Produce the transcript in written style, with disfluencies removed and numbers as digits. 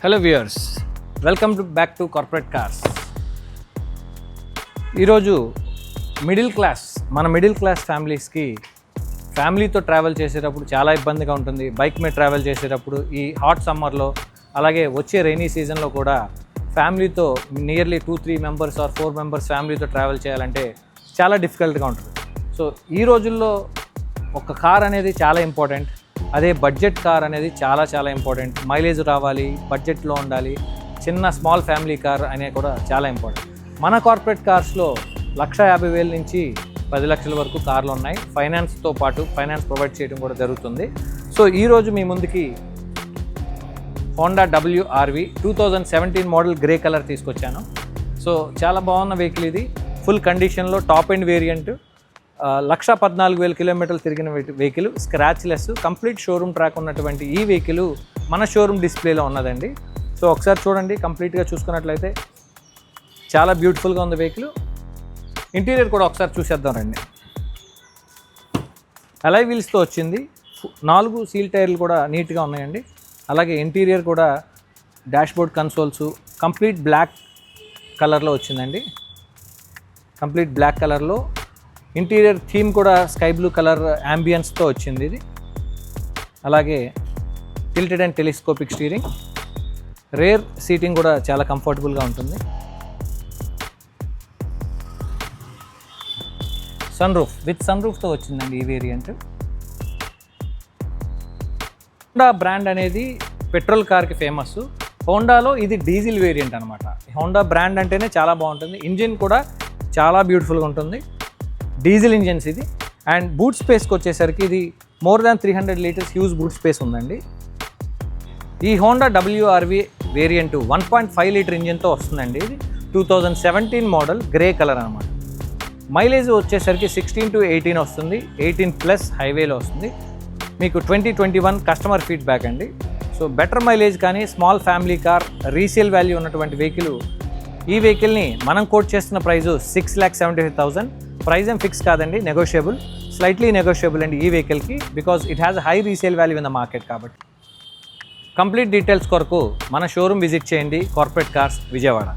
Hello viewers, welcome back to corporate cars. ఈరోజు మన middle class ఫ్యామిలీస్కి ఫ్యామిలీతో ట్రావెల్ చేసేటప్పుడు చాలా ఇబ్బందిగా ఉంటుంది. బైక్ మీద ట్రావెల్ చేసేటప్పుడు ఈ హాట్ సమ్మర్లో, అలాగే వచ్చే రైనీ సీజన్లో కూడా ఫ్యామిలీతో నియర్లీ 2-3 మెంబర్స్ ఆర్ 4 మెంబర్స్ ఫ్యామిలీతో ట్రావెల్ చేయాలంటే చాలా డిఫికల్ట్గా ఉంటుంది. సో ఈ రోజుల్లో ఒక కార్ అనేది చాలా ఇంపార్టెంట్. అదే బడ్జెట్ కార్ అనేది చాలా ఇంపార్టెంట్. మైలేజ్ రావాలి, బడ్జెట్లో ఉండాలి, చిన్న స్మాల్ ఫ్యామిలీ కార్ అనేది కూడా చాలా ఇంపార్టెంట్. మన కార్పొరేట్ కార్స్లో 1,50,000 నుంచి 10 లక్షల వరకు కార్లు ఉన్నాయి. ఫైనాన్స్తో పాటు ఫైనాన్స్ ప్రొవైడ్ చేయడం కూడా జరుగుతుంది. సో ఈరోజు మీ ముందుకి Honda WRV 2017 model grey colour తీసుకొచ్చాను. సో చాలా బాగున్న వెహికల్ ఇది. ఫుల్ కండిషన్లో టాప్ ఎండ్ వేరియంట్, 1,14,000 కిలోమీటర్లు తిరిగిన vehicle, scratchless, complete showroom track ఉన్నటువంటి ఈ వెహికల్ మన షోరూమ్ డిస్ప్లేలో ఉన్నదండి. సో ఒకసారి చూడండి, కంప్లీట్గా చూసుకున్నట్లయితే చాలా బ్యూటిఫుల్గా ఉంది వెహికల్. ఇంటీరియర్ కూడా ఒకసారి చూసేద్దాం రండి. అలై వీల్స్తో వచ్చింది. 4 సీల్ టైర్లు కూడా నీట్గా ఉన్నాయండి. అలాగే ఇంటీరియర్ కూడా డాష్బోర్డ్ కన్సోల్స్ కంప్లీట్ బ్లాక్ కలర్లో వచ్చిందండి. కంప్లీట్ బ్లాక్ కలర్లో ఇంటీరియర్ థీమ్ కూడా స్కై బ్లూ కలర్ యాంబియన్స్తో వచ్చింది ఇది. అలాగే tilted and telescopic steering, rare seating కూడా చాలా కంఫర్టబుల్గా ఉంటుంది. సన్ రూఫ్తో వచ్చిందండి ఈ వేరియంట్. హోండా బ్రాండ్ అనేది పెట్రోల్ కార్కి ఫేమస్. హోండాలో ఇది డీజిల్ వేరియంట్ అనమాట. హోండా బ్రాండ్ అంటేనే చాలా బాగుంటుంది. ఇంజిన్ కూడా చాలా బ్యూటిఫుల్గా ఉంటుంది. డీజిల్ ఇంజిన్స్ ఇది. అండ్ బూట్ స్పేస్కి వచ్చేసరికి ఇది more than 300 litres huge boot space ఉందండి. ఈ హోండా WRV వేరియంట్ 1.5 లీటర్ ఇంజిన్తో వస్తుందండి. ఇది 2017 మోడల్ గ్రే కలర్ అనమాట. మైలేజ్ వచ్చేసరికి 16 to 18 వస్తుంది. 18+ హైవేలో వస్తుంది. మీకు 2021 కస్టమర్ ఫీడ్బ్యాక్ అండి. సో బెటర్ మైలేజ్ కానీ small family car, resale value ఉన్నటువంటి వెహికల్. ఈ వెహికల్ని మనం కోట్ చేస్తున్న ప్రైజు 6,75,000. ప్రైజ్ ఏం ఫిక్స్ కాదండి, నెగోషియబుల్, స్లైట్లీ నెగోషియబుల్ అండి ఈ వెహికల్కి, because it has high resale value in the market. కాబట్టి కంప్లీట్ డీటెయిల్స్ కొరకు మన షోరూమ్ విజిట్ చేయండి, కార్పొరేట్ కార్స్, విజయవాడ.